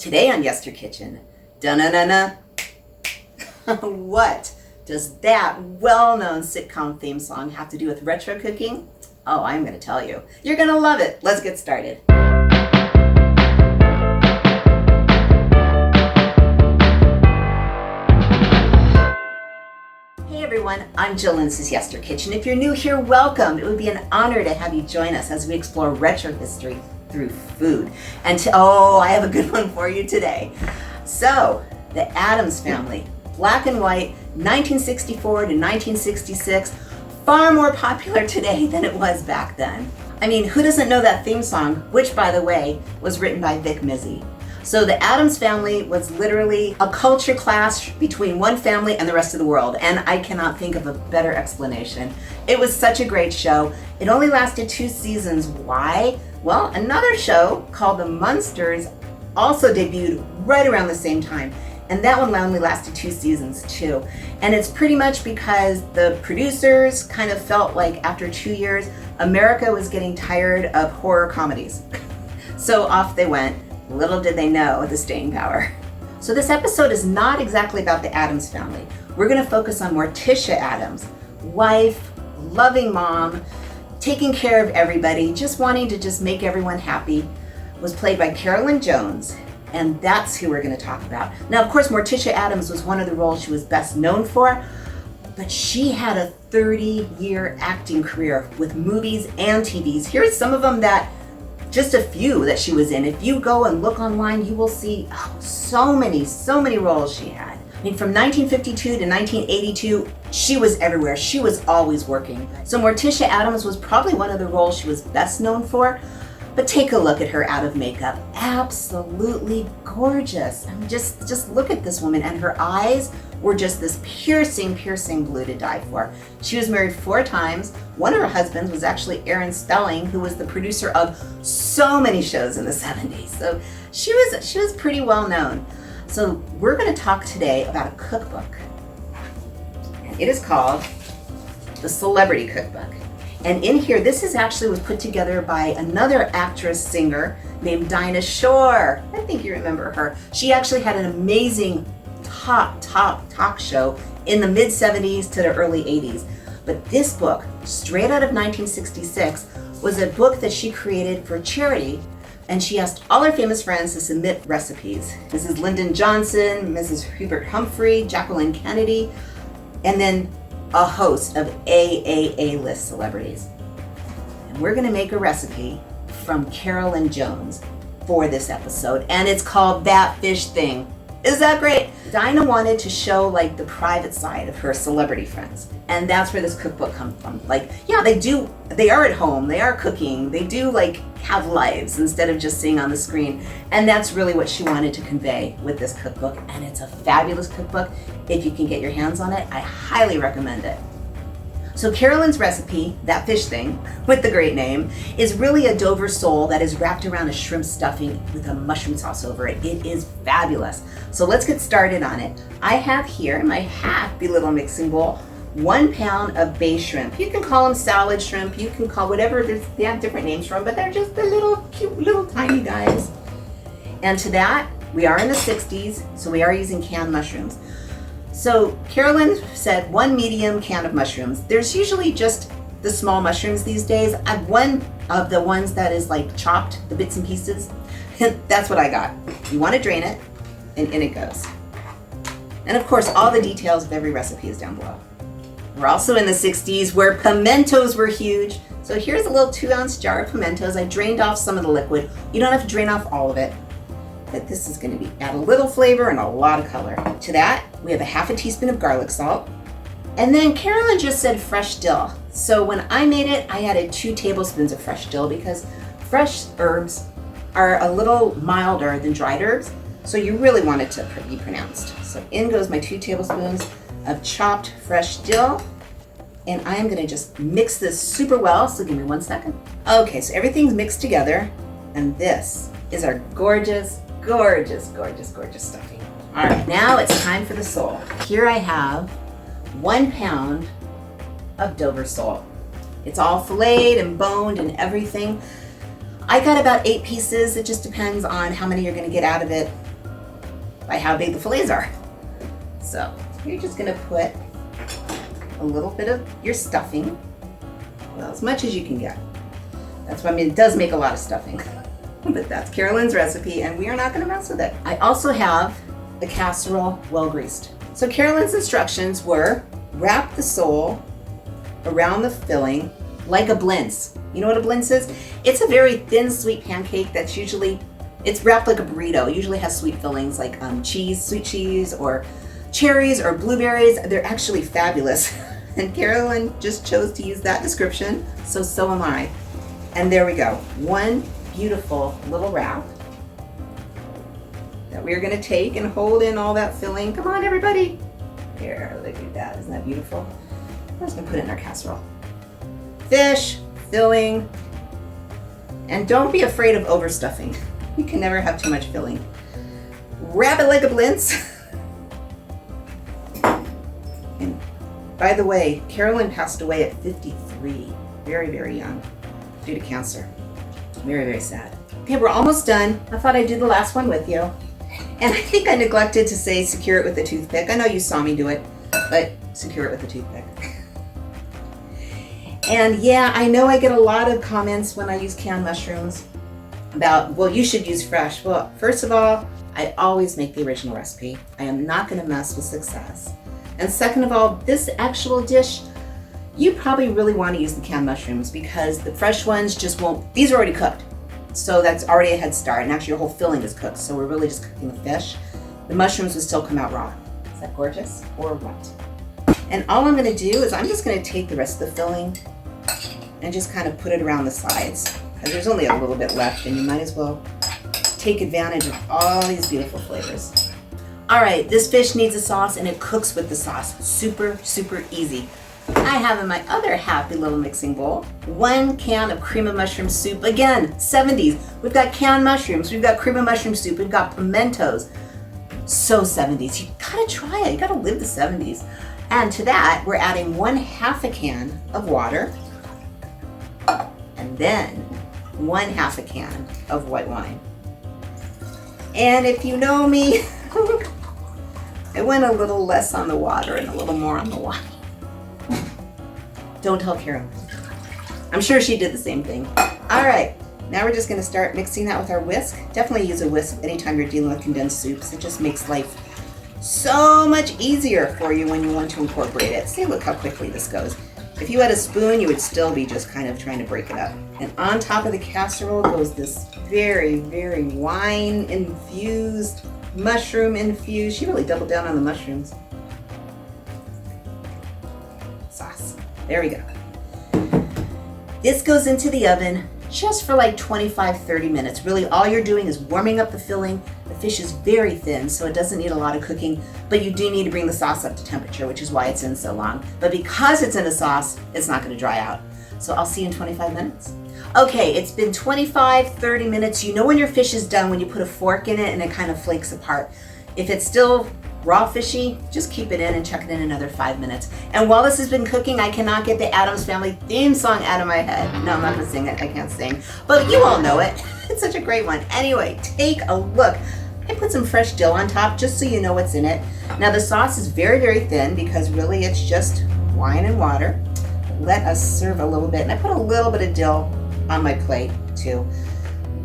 Today on Yes Your Kitchen, da-na-na-na. What does that well-known sitcom theme song have to do with retro cooking? Oh, I'm going to tell you. You're going to love it. Let's get started. Hey everyone, I'm Jill and this is Yes Your Kitchen. If you're new here, welcome. It would be an honor to have you join us as we explore retro history through food. And I have a good one for you today. So, the Addams Family, black and white, 1964 to 1966, far more popular today than it was back then. I mean, who doesn't know that theme song, which by the way, was written by Vic Mizzy. So the Addams Family was literally a culture clash between one family and the rest of the world, and I cannot think of a better explanation. It was such a great show. It only lasted 2 seasons. Why? Well, another show called The Munsters also debuted right around the same time, and that one only lasted 2 seasons too. And it's pretty much because the producers kind of felt like after 2 years, America was getting tired of horror comedies. So off they went. Little did they know the staying power. So this episode is not exactly about the Addams family. We're going to focus on Morticia Addams, wife, loving mom, taking care of everybody, just wanting to just make everyone happy. Was played by Carolyn Jones, and that's who we're going to talk about. Now, of course, Morticia Addams was one of the roles she was best known for, but she had a 30-year acting career with movies and TVs. Here's some of them just a few that she was in. If you go and look online, you will see so many roles she had. I mean, from 1952 to 1982, she was everywhere. She was always working. So Morticia Addams was probably one of the roles she was best known for. But take a look at her out of makeup. Absolutely gorgeous. I mean, just look at this woman, and her eyes were just this piercing blue to die for. She was married 4 times. One of her husbands was actually Aaron Spelling, who was the producer of so many shows in the 70s. So she was pretty well known. So we're going to talk today about a cookbook. And it is called The Celebrity Cookbook. And in here, this was put together by another actress, singer named Dinah Shore. I think you remember her. She actually had an amazing top talk show in the mid-70s to the early 80s. But this book, straight out of 1966, was a book that she created for charity, and she asked all her famous friends to submit recipes. Mrs. Lyndon Johnson, Mrs. Hubert Humphrey, Jacqueline Kennedy, and then a host of AAA list celebrities. And we're gonna make a recipe from Carolyn Jones for this episode, and it's called That Fish Thing. Is that great? Dinah wanted to show like the private side of her celebrity friends, and that's where this cookbook comes from. Like, yeah, they are at home, they are cooking, they do like have lives instead of just seeing on the screen, and that's really what she wanted to convey with this cookbook, and it's a fabulous cookbook. If you can get your hands on it, I highly recommend it. So Carolyn's recipe, That Fish Thing, with the great name, is really a Dover sole that is wrapped around a shrimp stuffing with a mushroom sauce over it. It is fabulous. So let's get started on it. I have here in my happy little mixing bowl 1 pound of bay shrimp. You can call them salad shrimp, you can call whatever, they have different names for them, but they're just the little cute little tiny guys. And to that, we are in the 60s, so we are using canned mushrooms. So Carolyn said 1 medium can of mushrooms. There's usually just the small mushrooms these days. I have one of the ones that is like chopped, the bits and pieces. That's what I got. You want to drain it, and in it goes. And of course, all the details of every recipe is down below. We're also in the 60s where pimentos were huge. So here's a little 2-ounce jar of pimentos. I drained off some of the liquid. You don't have to drain off all of it, but this is going to add a little flavor and a lot of color. To that, we have a 1/2 teaspoon of garlic salt. And then Carolyn just said fresh dill. So when I made it, I added 2 tablespoons of fresh dill because fresh herbs are a little milder than dried herbs. So you really want it to be pronounced. So in goes my 2 tablespoons of chopped fresh dill. And I'm going to just mix this super well. So give me 1 second. Okay, so everything's mixed together. And this is our gorgeous stuffing. All right, now it's time for the sole. Here I have 1 pound of Dover sole. It's all filleted and boned and everything. I got about 8 pieces. It just depends on how many you're going to get out of it. by how big the fillets are. So you're just gonna put a little bit of your stuffing, well, as much as you can get. That's what I mean, it does make a lot of stuffing, but that's Carolyn's recipe and we are not gonna mess with it. I also have the casserole well greased. So Carolyn's instructions were wrap the sole around the filling like a blintz. You know what a blintz is? It's a very thin, sweet pancake that's usually, it's wrapped like a burrito. It usually has sweet fillings like cheese, sweet cheese, or cherries or blueberries. They're actually fabulous. And Carolyn just chose to use that description, so am I. And there we go. One beautiful little wrap that we're gonna take and hold in all that filling. Come on, everybody. Here, look at that. Isn't that beautiful? We're just gonna put it in our casserole. Fish, filling, and don't be afraid of overstuffing. You can never have too much filling. Wrap it like a blintz. And by the way, Carolyn passed away at 53, very, very young, due to cancer. Very, very sad. Okay, we're almost done. I thought I'd do the last one with you. And I think I neglected to say secure it with a toothpick. I know you saw me do it, but secure it with a toothpick. And yeah, I know I get a lot of comments when I use canned mushrooms about, well, you should use fresh. Well, first of all, I always make the original recipe. I am not gonna mess with success. And second of all, this actual dish, you probably really wanna use the canned mushrooms because the fresh ones just won't, these are already cooked. So that's already a head start, and actually your whole filling is cooked, so we're really just cooking the fish. The mushrooms will still come out raw. Is that gorgeous or what? And all I'm gonna do is I'm just gonna take the rest of the filling and just kind of put it around the sides. Because there's only a little bit left and you might as well take advantage of all these beautiful flavors. All right, this fish needs a sauce and it cooks with the sauce. Super, super easy. I have in my other happy little mixing bowl 1 can of cream of mushroom soup. Again, 70s. We've got canned mushrooms, we've got cream of mushroom soup, we've got pimentos. So 70s. You gotta try it. You gotta live the 70s. And to that, we're adding 1/2 a can of water, and then 1/2 a can of white wine. And if you know me, I went a little less on the water and a little more on the wine. Don't tell Carolyn. I'm sure she did the same thing. All right, now we're just gonna start mixing that with our whisk. Definitely use a whisk anytime you're dealing with condensed soups. It just makes life so much easier for you when you want to incorporate it. See, look how quickly this goes. If you had a spoon, you would still be just kind of trying to break it up. And on top of the casserole goes this very, very wine-infused, mushroom-infused. She really doubled down on the mushrooms. Sauce. There we go. This goes into the oven just for like 25-30 minutes. Really, all you're doing is warming up the filling. The fish is very thin, so it doesn't need a lot of cooking, but you do need to bring the sauce up to temperature, which is why it's in so long. But because it's in a sauce, it's not gonna dry out. So I'll see you in 25 minutes. Okay, it's been 25-30 minutes. You know when your fish is done when you put a fork in it and it kind of flakes apart. If it's still raw fishy, just keep it in and check it in another 5 minutes. And while this has been cooking, I cannot get the Addams Family theme song out of my head. No, I'm not gonna sing it, I can't sing. But you all know it, it's such a great one. Anyway, take a look. I put some fresh dill on top just so you know what's in it. Now the sauce is very, very thin because really it's just wine and water. Let us serve a little bit. And I put a little bit of dill on my plate too,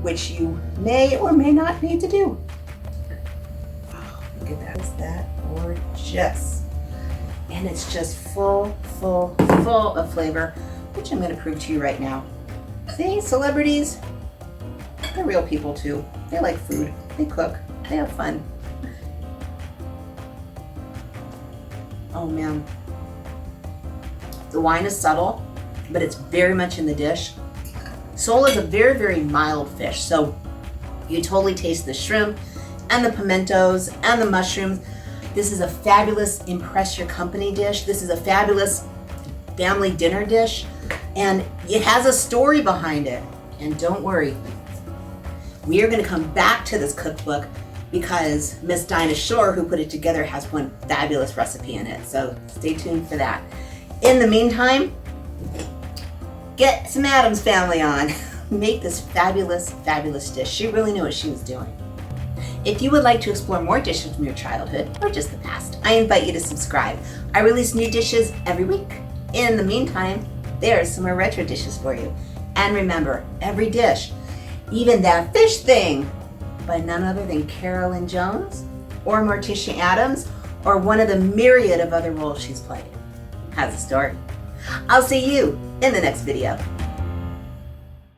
which you may or may not need to do. Look at that. Is that gorgeous? And it's just full of flavor, which I'm going to prove to you right now. See, celebrities, they're real people too. They like food, they cook, they have fun. Oh man. The wine is subtle, but it's very much in the dish. Sole is a very, very mild fish, so you totally taste the shrimp and the pimentos and the mushrooms. This is a fabulous impress your company dish. This is a fabulous family dinner dish, and it has a story behind it. And don't worry, we are gonna come back to this cookbook because Miss Dinah Shore, who put it together, has one fabulous recipe in it. So stay tuned for that. In the meantime, get some Addams Family on. Make this fabulous, fabulous dish. She really knew what she was doing. If you would like to explore more dishes from your childhood or just the past, I invite you to subscribe. I release new dishes every week. In the meantime, there's some more retro dishes for you. And remember, every dish, even that fish thing, by none other than Carolyn Jones or Morticia Addams or one of the myriad of other roles she's played, has a story. I'll see you in the next video.